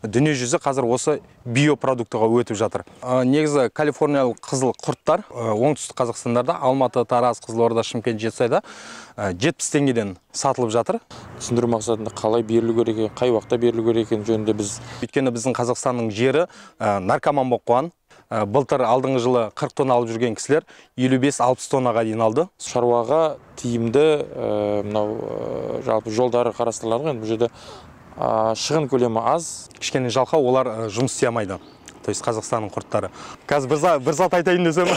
дүние жүзі қазір осы биопродуктыға өтіп жатыр. Негізі калифорниялық қызыл құрттар оңтүстік Қазақстандарда, Алматы, Тараз, Қызылорда, Шымкент, Жетісайда 70 теңгеден сатылып жатыр. Түсіндіру мақсатында қалай берілу керек екен, қай уақытта берілу керек екен жөнінде біз. Өйткені біздің Қазақстанның жері наркоман болып қойған. Былтыр алдыңғы жылы 40 тонна алып жүрген кісілер 55-60 тоннаға дейін алды. Шаруаға тиімді жалпы жолдары қарастырылады. Бұл жерде шығын көлемі аз. Кішкене жалқа олар жұмыс істей алмайды. То есть Қазақстанның құрттары. Қазір бір зат айтайын десем,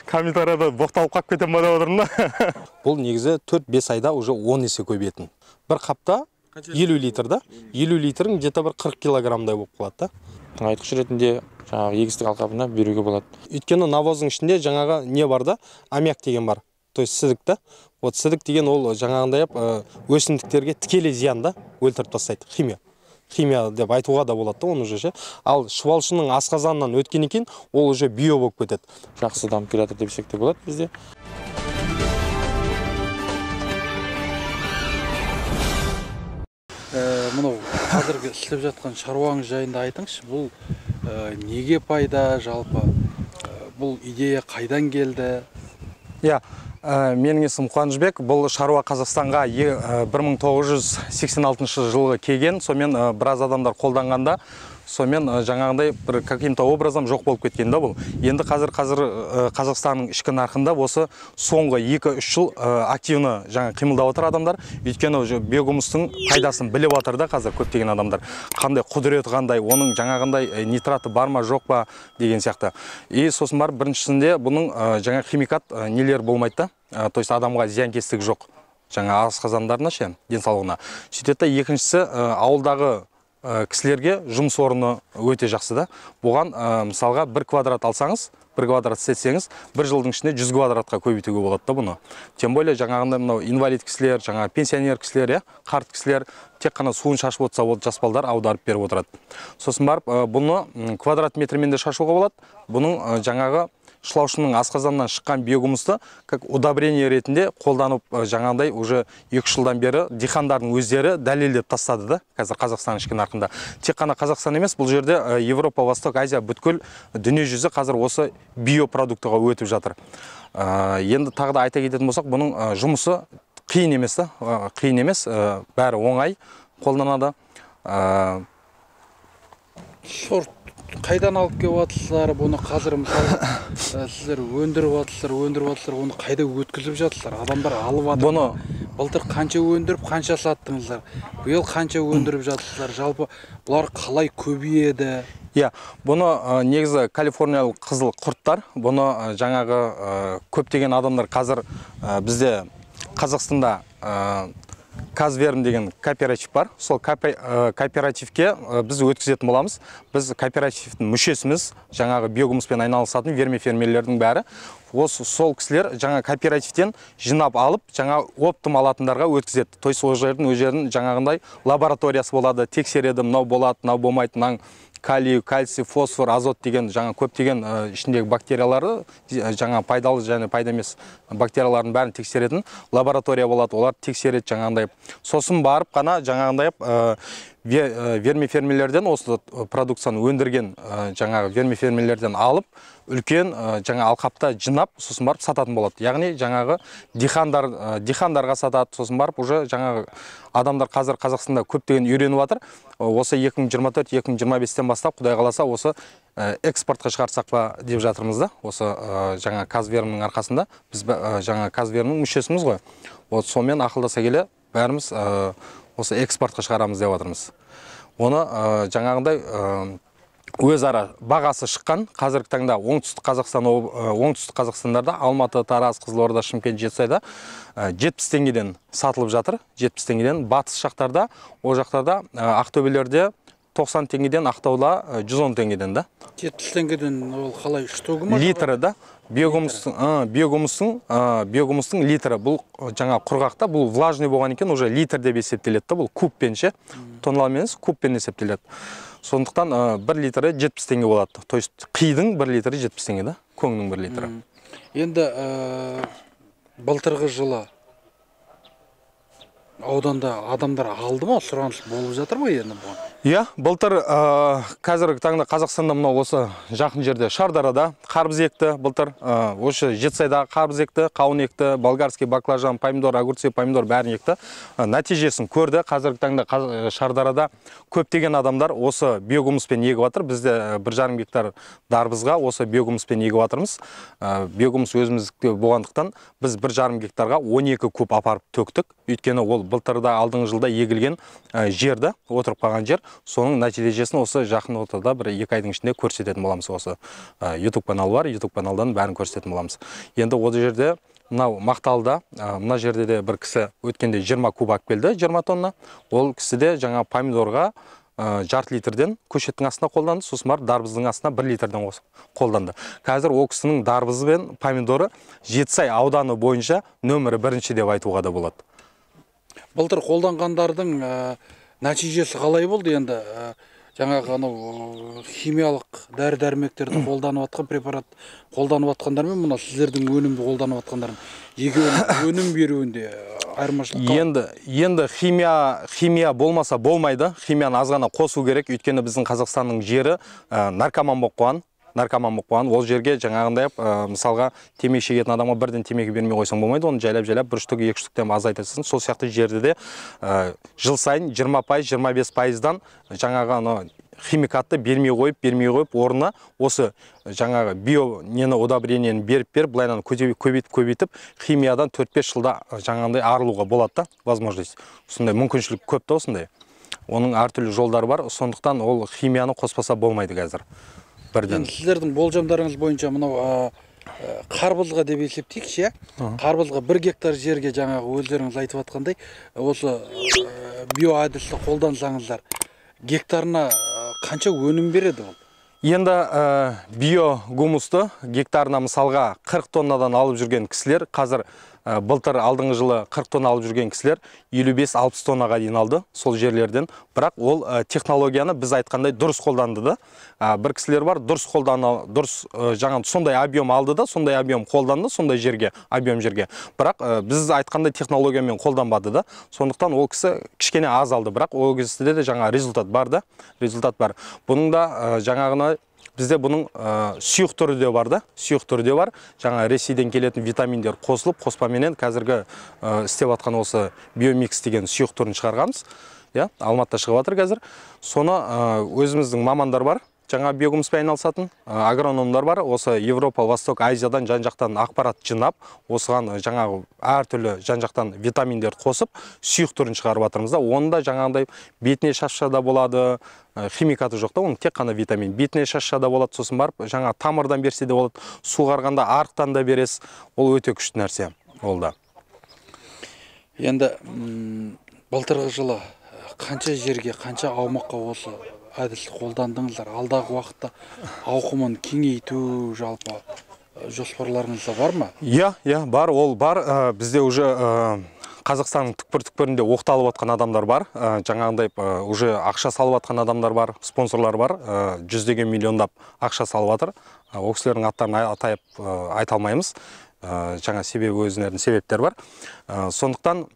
комментарияда боқталып қалып кетем ба деп отырмын. Бұл негізі 4-5 айда уже 10 есе көбейетін. Бір қапта 50 литрда, 50 литрің где-то бір 40 килограммдай болып қалады да. Тыңайтқыш ретінде жаңағы егістік алқабына беруге болады. Өйткені навоздың ішінде жаңағы не бар да, аммиак деген бар. То есть сідік та. Вот сідік деген ол жаңағындай өсімдіктерге тікелей зиянда өлтіріп тастайды. Химия деп айтуға да болады да оны уже. Ал шұбалшының асқазанынан өткен екен, ол уже био болып кетеді. Жақсы дамып келе жатыр десек те болады бізде. Мұнау қазіргі істеп жатқан шаруаңыз жайында айтыңызшы, бұл неге пайда жалпы? Бұл идея қайдан келді? Менің есімім Қуанышбек. Бұл шаруа Қазақстанға 1986 жылы келген. Сонымен біраз адамдар қолданғанда, сонымен жаңағындай бір каким-то образом жоқ болып кеткен да бұл. Енді қазір Қазақстанның ішкі нарқында осы соңғы 2-3 жыл активны жаңа қимылдап отыр адамдар. Өйткені биогумустың пайдасын біліп отыр да қазір көптеген адамдар. Қандай құдіреті қандай, оның жаңағындай нитраты бар ма жоқ па деген сияқты. И сосын бар біріншісінде бұның жаңа химикат нелер болмайды да. То есть адамға зиянкестік жоқ. Жаңа асқазандарына ше, денсаулығына. Сөйтеді, екіншісі ауылдағы кісілерге жұмыс орны өте жақсы да. Бұған мысалға 1 квадрат алсаңыз, 1 квадрат сетсеңіз, 1 жылдың ішінде 100 квадратқа көбейтуге болады да бұны. Тем более жаңағындай инвалид кісілер, жаңа пенсионер кісілер, қарт кісілер тек қана суын шашып отырса, ол жас балдар аударып беріп отырады. Сосын барып бұны квадрат метрмен де шашуға болады. Бұның жаңағы шылаушының асқазанынан шыққан биогумусты как удобрение ретінде қолданып жаңағындай уже 2 жылдан бері дихандардың өздері дәлелдеп тастады да, қазір Қазақстан ішкі нарқында. Тек қана Қазақстан емес, бұл жерде Европа, Восток, Азия, бүткіл дүние жүзі қазір осы биопродуктыға өтіп жатыр. Енді тағы да айта кететін болсақ, бұның жұмысы қиын емес та, қиын емес, бәрі оңай қолданады. Сорт қайдан алып келіп жатсыздар, бұны қазір мысалы сіздер өндіріп жатсыздар, оны қайда өткізіп жатсыздар? Адамдар алып жатыр. Бұны былтыр қанша өндіріп, қанша саттыңыздар? Биыл қанша өндіріп жатсыздар? Жалпы бұлар қалай көбейеді? Бұны негізі калифорниялық қызыл құрттар, бұны жаңағы көптеген адамдар қазір бізде Қазақстанда Казверм деген кооператив бар. Сол кооперативке біз өткізетін боламыз. Біз кооперативтің мүшесіміз, жаңағы биогумуспен айналысатын вермифермерлердің бәрі. Сол кісілер жаңа кооперативтен жинап алып, жаңа оптым алатындарға өткізеді. То есть ол жердің жаңағындай лабораториясы болады, тексереді, мынау болады, мынау болмайды, мынау калий, кальций, фосфор, азот деген жаңа көптеген ішіндегі бактерияларды, жаңа пайдалы және пайда емес бактериялардың бәрін тексеретін лаборатория болады, олар тексереді жаңағындай. Сосын барып қана жаңағындай вермифермерлерден осы продукцияны өндірген жаңағы вермифермерлерден алып, үлкен жаңа алқапта жинап, сосын барып сататын болады. Яғни жаңағы дихандарға сатады, сосын барып уже жаңағы адамдар қазір Қазақстанда көптеген үйреніп жатыр. Осы 2024-2025-тен бастап, Құдай қаласа, осы экспортқа шығарсақ па деп жатырмыз да. Осы жаңа Казвермнің арқасында біз жаңа Казвермнің мүшесіміз ғой. Сонымен ақылдаса келе бәріміз осы экспортқа шығарамыз деп жатырмыз. Оны жаңағындай өзара бағасы шыққан, қазіргі таңда оңтүстік Қазақстандарда, Алматы, Тараз, Қызылорда, Шымкент, Жетісайда 70 теңгеден сатылып жатыр. 70 теңгеден. Батыс жақтарда, о жақтарда Ақтөбелерде 90 теңгеден, Ақтауда 110 теңгеден да. 70 теңгеден ол қалай штугы ма? Литрі да. Биогумустың литрі. Бұл жаңа құрғақта, бұл влажный болған екен, уже литр деп есептеледі. Бұл кубпен ше, тонналмен емес, кубпен есептеледі. Сондықтан 1 литрі 70 теңге болады. То есть қидың 1 литрі 70 теңге да, көңнің 1 литрі. Енді былтырғы жылы ауданда адамдар алды ма, сұраныс болып жатыр ма енді бұған? Иә, былтыр қазіргі таңда Қазақстанда мынау осы жақын жерде Шардарада қарбыз екті, былтыр осы Жетісайдағы қарбыз екті, қауын екті, болгарский баклажан, помидор, огурцы, помидор бәрін екті. Нәтижесін көрді. Қазіргі таңда Шардарада көптеген адамдар осы биогумуспен егіп жатыр. Бізде 1,5 гектар дарбызға осы биогумуспен егіп жатырмыз. Биогумус өзіміздікі болғандықтан біз 1,5 гектарға 12 куб апарып төктік. Өйткені ол былтырда алдыңғы жылда егілген жерді, отырып қалған жер. Соның нәтижесін осы жақын ортада 1-2 айдың ішінде көрсететін боламыз. Осы YouTube каналы бар, YouTube каналдан бәрін көрсететін боламыз. Енді ол жерде мынау Мақталда, мына жерде де бір кісі өткенде 20 куб алып келді, 20 тонна. Ол кісі де жаңа помидорға жарты литрден көшеттің астына қолданды, сосын бар дарбыздың астына 1 литрден қолданды. Қазір ол кісінің дарбызы мен помидоры Жетісай ауданы бойынша нөмірі 1 деп айтуға да болады. Былтыр қолданғандардың нәтижесі қалай болды енді? Жаңағы анау химиялық дәрі-дәрмектерді қолданып жатқан, препарат қолданып жатқандар мен мына сіздердің өнімді қолданып жатқандар өнім беруінде айырмашылық? Енді химия болмаса болмайды. Химияны аз ғана қосу керек. Өйткені біздің Қазақстанның жері наркоман болып қойған. Ол жерге жаңағындай мысалға темекі шегетін адамға бірден темекі бермей қойсаң болмайды. Оны жайлап 1 штук 2 штуктен азайтасың. Сол сияқты жерде де жыл сайын 20%, 25%дан жаңағы химикатты бермей қойып, орнына осы жаңағы био удобрениені беріп, былайынан көбейтіп, химиядан 4-5 жылда жаңағындай арылуға болады да, возможность. Сондай мүмкіншілік көп та осындай. Оның әртүрлі жолдары бар. Сондықтан ол химияны қоспаса болмайды қазір. Сіздердің болжамдарыңыз бойынша мынау қарбызға деп есептейікші, қарбызға 1 гектар жерге жаңағы өздеріңіз айтып жатқандай, осы био әдісті қолдансаңыздар, гектарына қанша өнім береді ол? Енді биогумусты гектарына мысалға 40 тоннадан алып жүрген кісілер, қазір былтыр алдыңғы жылы 40 тонна алып жүрген кісілер 55-60 тоннаға дейін алды сол жерлерден. Бірақ ол технологияны біз айтқандай дұрыс қолданды да. Бір кісілер бар, дұрыс жаңа сондай объем алды да, сондай объем қолданды, сондай жерге, объем жерге. Бірақ біз айтқандай технологиямен қолданбады да. Сондықтан ол кісі кішкене аз алды, бірақ ол кісіде де жаңа результат бар да, результат бар. Бұның да жаңағына бізде бұның сұйық түрі де бар да, сұйық түрі де бар. Жаңа Ресейден келетін витаминдер қосылып, қоспаменен қазіргі істеп атқан осы биомикс деген сұйық түрін шығарғанбыз. Алматыда шығып жатыр қазір. Соны өзіміздің мамандар бар. Жаңа биогумуспен айналысатын агрономдар бар. Осы Европа, Восток, Азиядан жан-жақтан ақпарат жинап, осыған жаңағы әртүрлі жан-жақтан витаминдер қосып, сұйық түрін шығарып жатырмыз да. Оны да жаңағындай бетіне шашса да болады, химикаты жоқ та, оның тек қана витамин. Бетіне шашса да болады, сосын барып, жаңа тамырдан берсе де болады, су қарғанда арықтан да бересіз. Ол өте күшті нәрсе ол да. Енді былтырғы жылы қанша жерге, қанша аумаққа осы әдісті қолдандыңыздар? Алдағы уақытта ауқымын кеңейту жалпы жоспарларыңызда бар ма? Иә, бар, ол бар. Бізде уже Қазақстанның түкпір-түкпірінде оқталып атқан адамдар бар. Жаңағындай уже ақша салып атқан адамдар бар, спонсорлар бар. Жүздеген миллиондап ақша салып атыр. Ол кісілердің аттарын атайып айта алмаймыз. Жаңа себебі өзінің себептер бар. Сондықтан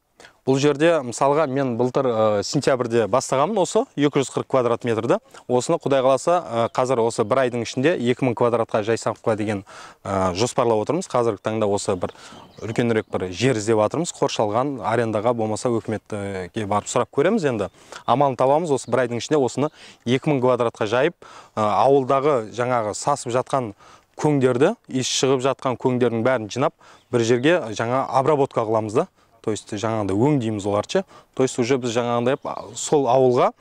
бұл жерде мысалға мен былтыр сентябрьде бастағамын осы 240 квадрат метрді. Осыны Құдай қаласа қазір осы 1 айдың ішінде 2000 квадратқа жайсаққа деген жоспарлап отырмыз. Қазіргі таңда осы бір үлкенірек бір жер іздеп жатырмыз. Қоршалған арендаға болмаса өкіметке барып сұрап көреміз енді. Амалын табамыз, осы 1 айдың ішінде осыны 2000 квадратқа жайып, ауылдағы жаңағы сасып жатқан көңдерді, иіс шығып жатқан көңдердің бәрін жинап, бір жерге жаңа обработка қыламыз да. То есть жаңағындай өңдейміз оларча. То есть уже біз жаңағындай сол ауылға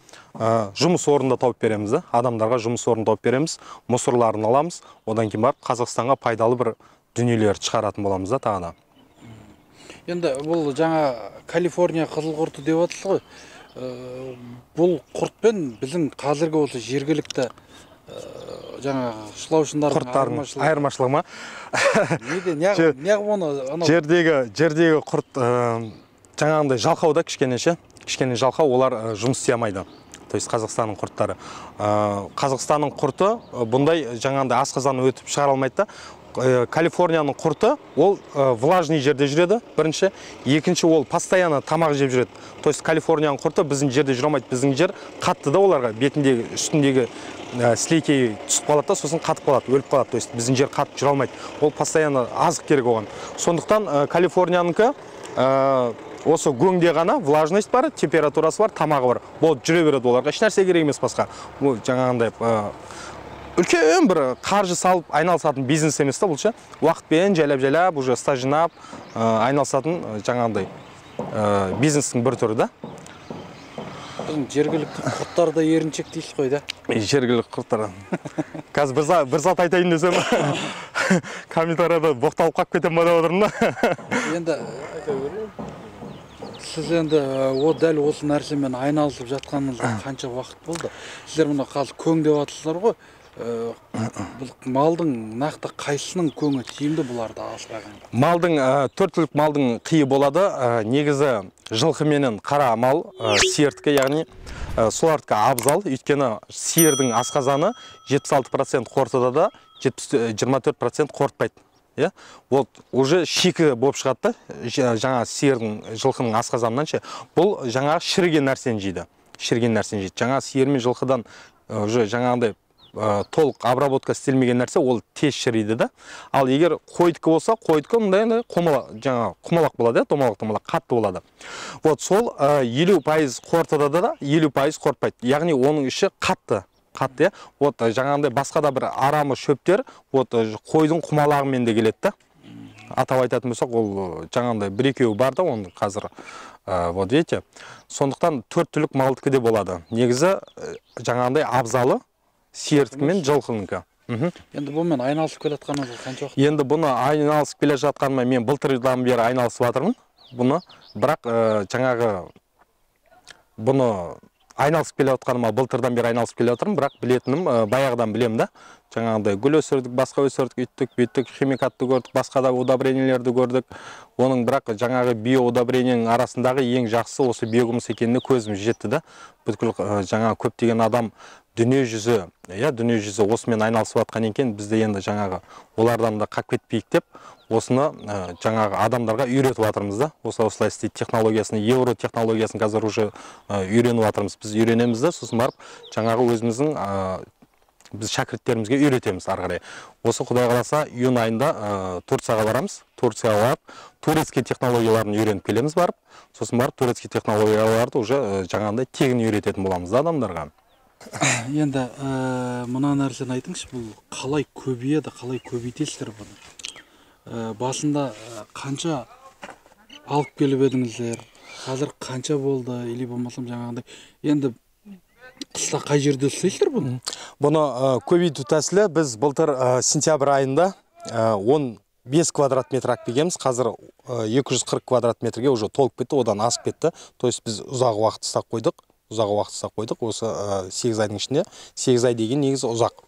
жұмыс орнында тауып береміз да. Адамдарға жұмыс орнын тауып береміз, мусорларын аламыз. Одан кейін барып Қазақстанға пайдалы бір дүниелер шығаратын боламыз да тағы да. Енді бұл жаңа Калифорния қызыл құрты деп жатсыз ғой. Бұл құртпен біздің қазіргі осы жергілікті жаңа шылаушындардың айырмашылығы ма? Жердегі құрт жаңағындай жалқауда кішкене жалқау, олар жұмыс істей алмайды. То есть Қазақстанның құрттары. Қазақстанның құрты бұндай жаңағындай асқазаны өтіп шығара алмайды да. Калифорнияның құрты, ол влажный жерде жүреді, бірінші. Екінші, ол постоянно тамақ жеп жүреді. То есть Калифорнияның құрты біздің жерде жүре алмайды. Біздің жер қатты да оларға, бетіндегі, үстіндегі слейкей түсіп қалады да, сосын қатып қалады, өліп қалады. То есть біздің жер қатты жүре алмайды. Ол постоянно азық керек оған. Сондықтан Калифорнияныкі осы гөңде ғана влажность бар, температурасы бар, тамағы бар. Болып жүре береді оларға. Еш нәрсе керек емес басқа. Ол жаңағындай үлкен бір қаржы салып айналысатын бизнес емес та бұл ше. Уақытпен жайлап уже стаж жинап айналысатын жаңағындай бизнестің бір түрі да. Жергілікті құрттар да еріншек дейсіз ғой да? Жергілікті құрттар. Қазір бір зат айтайын десем, комментарияда боқталып қалып кетем ба деп отырмын да. Енді сіз енді дәл осы нәрсемен айналысып жатқаныңызға қанша уақыт болды? Сіздер мұны қазір көң деп жатсыздар ғой. Малдың нақты қайсының көңі тиімді бұларда асырағанда? Малдың, төрт түлік малдың қиы болады. Негізі жылқы менен қара мал, сиырдікі, яғни солардікі абзал. Өйткені сиырдың асқазаны 76% қорытыда да 24% қорытпайды. Ол уже шикі болып шығады, жаңа сиырдың, жылқының асқазанынан ше. Бұл жаңа шіріген нәрсені жейді. Жаңа сиыр мен жылқыдан уже жаңағындай толық обработка істелмеген нәрсе ол тез шірейді да. Ал егер қойдікі болса, қойдікі мұндай құмалақ болады, домалақ қатты болады. Сол 50% қортыда да 50% қортпайды. Яғни оның іші қатты. Жаңағындай басқа да бір арамы шөптер қойдың құмалағымен де келеді да. Атап айтатын болсақ, ол жаңағындай бір-екеуі бар да, оның қазір. Видите? Сондықтан төрт түлік малдікі де болады. Негізі жаңағындай абзалы сиырдікі мен жылқыныкі. Енді бұнымен айналысып келе жатқаныңызға қанша уақыт? Енді бұны айналысып келе жатқаныма мен былтырдан бері айналысып жатырмын. Бұны, бірақ жаңағы бұны айналысып келе жатқаныма былтырдан бері айналысып келе жатырмын, бірақ білетінім баяғыдан білем да. Жаңағындай гүл өсірдік, басқа өсірдік, үйттік, бүйттік, химикатты көрдік, басқа да удобрениялерді көрдік. Оның бірақ жаңағы биоудобренияның арасындағы ең жақсы осы биогумус екеніне көзім жетті да. Бүткіл жаңағы көптеген адам дүние жүзі осымен айналысып жатқан екен, бізде енді жаңағы олардан да қап кетпейік деп, осыны жаңағы адамдарға үйретіп жатырмыз да. Осылай істейді технологиясын, евро технологиясын қазір уже үйреніп жатырмыз. Біз үйренеміз да, сосын барып жаңағы өзіміздің біз шәкірттерімізге үйретеміз ары қарай. Осы Құдай қаласа июнь айында Турцияға барамыз. Турцияға барып, турецкий технологияларын үйреніп келеміз барып. Сосын барып турецкий технологияларды уже жаңағындай тегін үйрететін боламыз да адамдарға. Енді мына нәрсені айтыңызшы, бұл қалай көбейеді, қалай көбейтесіздер бұны? Басында қанша алып келіп едіңіздер? Қазір қанша болды? Или болмасам жаңағындай. Енді қыста қай жерде істейсіздер бұны? Бұны көбейту тәсілі біз былтыр сентябрь айында 15 квадрат метр алып келгенбіз. Қазір 240 квадрат метрге уже толып кетті, одан асып кетті. То есть біз ұзақ уақыт ұстап қойдық. Осы 8 айдың ішінде. 8 ай деген негізі ұзақ.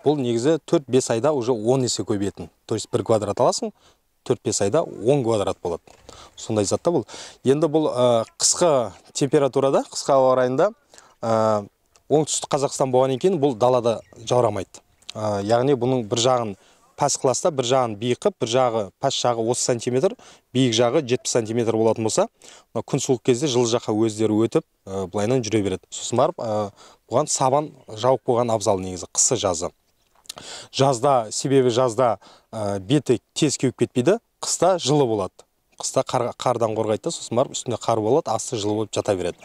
Бұл негізі 4-5 айда уже 10 есе көбейетін. То есть 1 квадрат аласың, 4-5 айда 10 квадрат болады. Сондай затта бұл. Енді бұл қысқы температурада, қысқы ауа райында оңтүстік Қазақстан болған екен, бұл далада жаурамайды. Яғни бұның бір жағын пәс класста, бір жағын биік, бір жағы пәс жағы 30 сантиметр, биік жағы 70 сантиметр болатын болса, күн суық кезде жылы жаққа өздері өтіп, бұлайынан жүре береді. Сосын барып, бұған сабан жауып қойған абзал негізі, қысы жазы. Себебі жазда беті тез кеуіп кетпейді, қыста жылы болады. Қыста қардан қорғайды, сосын барып үстінде қар болады, асты жылы болып жата береді.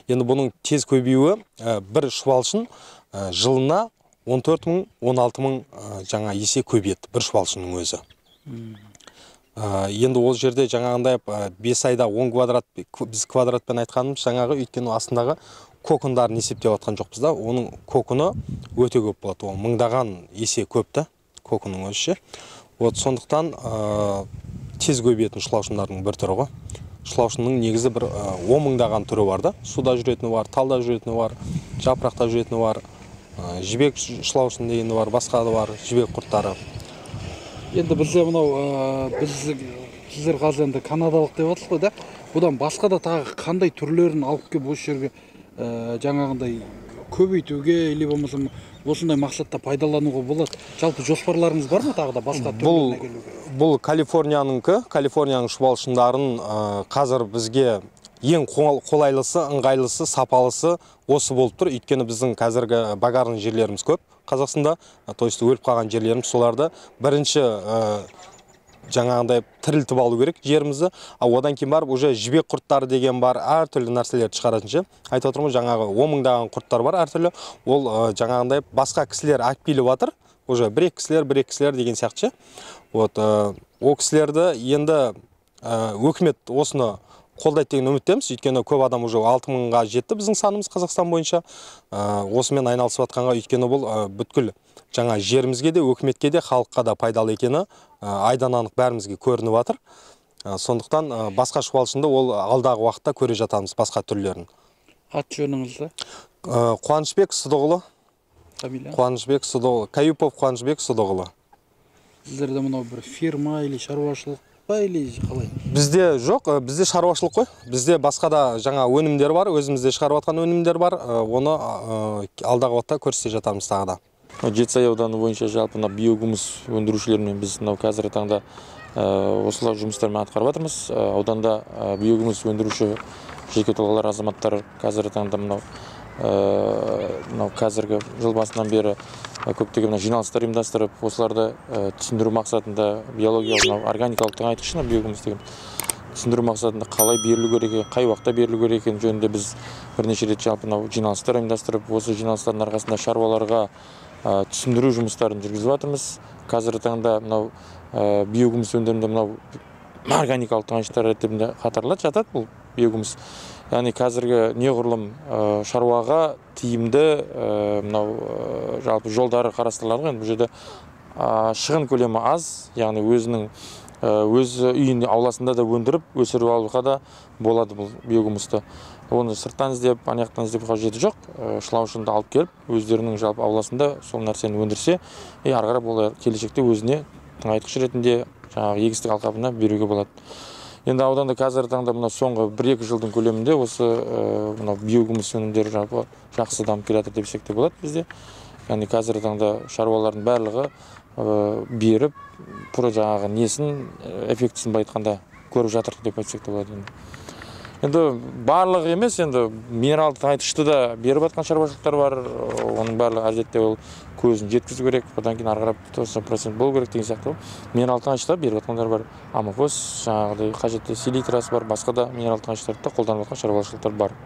Енді бұның тез көбеюі бір шұбалшын жылына 14 мың, 16 мың жаңа есе көбейеді бір шұбалшының өзі. Енді ол жерде жаңағындай 5 айда 10 квадрат, біз квадратпен айтқанымыз жаңағы өйткені астындағы кокондарын есептеп атқан жоқпыз да, оның коконы өте көп болады. Ол мыңдаған есе көпті, коконның өзі. Сондықтан тез көбейетін шұлаушындардың бір түрі ғой. Шұлаушынның негізі бір 10 мыңдаған түрі бар да. Суда жүретіні бар, талда жүретіні бар, жапырақта жүретіні бар, жібек шұлаушын дегені бар, басқа да бар, жібек құрттары. Енді бізде мынау, сіздер қазір енді канадалық деп жатсыз ғой да. Бұдан басқа да тағы қандай түрлерін алып келіп осы жерге жаңағындай көбейтуге, или болмаса осындай мақсатта пайдалануға болады? Жалпы жоспарларыңыз бар ма тағы да басқа түрлеріне келуге? Бұл Калифорнияның шұбалшындарын қазір бізге ең қолайлысы, ыңғайлысы, сапалысы осы болып тұр. Өйткені біздің қазіргі багарын жерлеріміз көп Қазақстанда, то есть өліп қалған жерлеріміз, соларды бірінші жаңағындай тірілтіп алу керек жерімізді. Одан кейін барып уже жібек құрттары деген бар, әртүрлі нәрселерді шығаратын ше. Айтып отырмын, жаңағы 10 мыңдаған құрттар бар әртүрлі. Ол жаңағындай басқа кісілер әкпейліп жатыр. Уже бір екі кісілер деген сияқты ше. Вот о кісілерді енді өкімет осыны қолдайды деген үміттеміз. Өйткені көп адам уже 6 мыңға жетті біздің санымыз Қазақстан бойынша. Осымен айналысып жатқанға, өйткені бұл бүткіл жаңа жерімізге де, өкіметке де, халыққа да пайдалы екені айдан анық бәрімізге көрініп жатыр. Сондықтан басқа шұбалшында ол алдағы уақытта көре жатамыз басқа түрлерін. Ат жөніңізді? Қуанышбек Сыдығұлы. Фамилия? Қуанышбек Сыдығұлы. Каюпов Қуанышбек Сыдығұлы. Сіздерде мынау бір фирма или шаруашылық па или қалай? Бізде жоқ, бізде шаруашылық қой. Бізде басқа да жаңа өнімдер бар, өзімізде шығарып жатқан өнімдер бар. Оны алдағы уақытта көрсете жатамыз тағы да. Жетісай ауданы бойынша жалпы биогумус өндірушілермен біз қазіргі таңда осылай жұмыстармен атқарып жатырмыз. Ауданда биогумус өндіруші жеке тұлғалар, азаматтар қазіргі таңда қазіргі жыл басынан бері көптеген жиналыстар ұйымдастырып, осыларды түсіндіру мақсатында биологиялық, органикалық тыңайтқыш биогумус деген түсіндіру мақсатында қалай берілу керек, қай уақытта берілу керек жөнінде біз бірнеше рет жалпы жиналыстар ұйымдастырып, осы жиналыстардың арқасында шаруаларға түсіндіру жұмыстарын жүргізіп жатырмыз. Қазіргі таңда биогумус өндірімде органикалық тыңайтқыштар ретінде қатарылады жатады бұл биогумус. Яғни қазіргі неғұрлым шаруаға тиімді жалпы жолдары қарастырылады. Бұл жерде шығын көлемі аз, яғни өзінің өз үйінің ауласында да өндіріп, өсіріп алуға да болады бұл биогумусты. Оны сырттан іздеп, анаяқтан іздеп қажеті жоқ. Шылаушынды алып келіп, өздерінің жалпы ауласында сол нәрсені өндірсе, ары қарап олар келешекте өзіне тыңайтқыш ретінде жаңағы егістік алқабына беруге болады. Енді ауданда қазіргі таңда соңғы 1-2 жылдың көлемінде осы биогумус өнімдері жақсы дамып келе жатыр десек те болады бізде. Яғни қазіргі таңда шаруалардың барлығы беріп, пұра жаңағы несін, эффектісін айтқанда көріп жатыр деп айтсақ те болады. Енді барлығы емес, енді минералды тыңайтқышты да беріп жатқан шаруашылықтар бар. Оның барлығы әдетте ол көзін жеткізу керек, одан кейін ары қарап 90% болу керек деген сияқты. Минералды тыңайтқыштар беріп жатқандар бар. Амофос, жаңағыдай қажетті селитрасы бар, басқа да минералды тыңайтқыштарды да қолданып жатқан шаруашылықтар бар.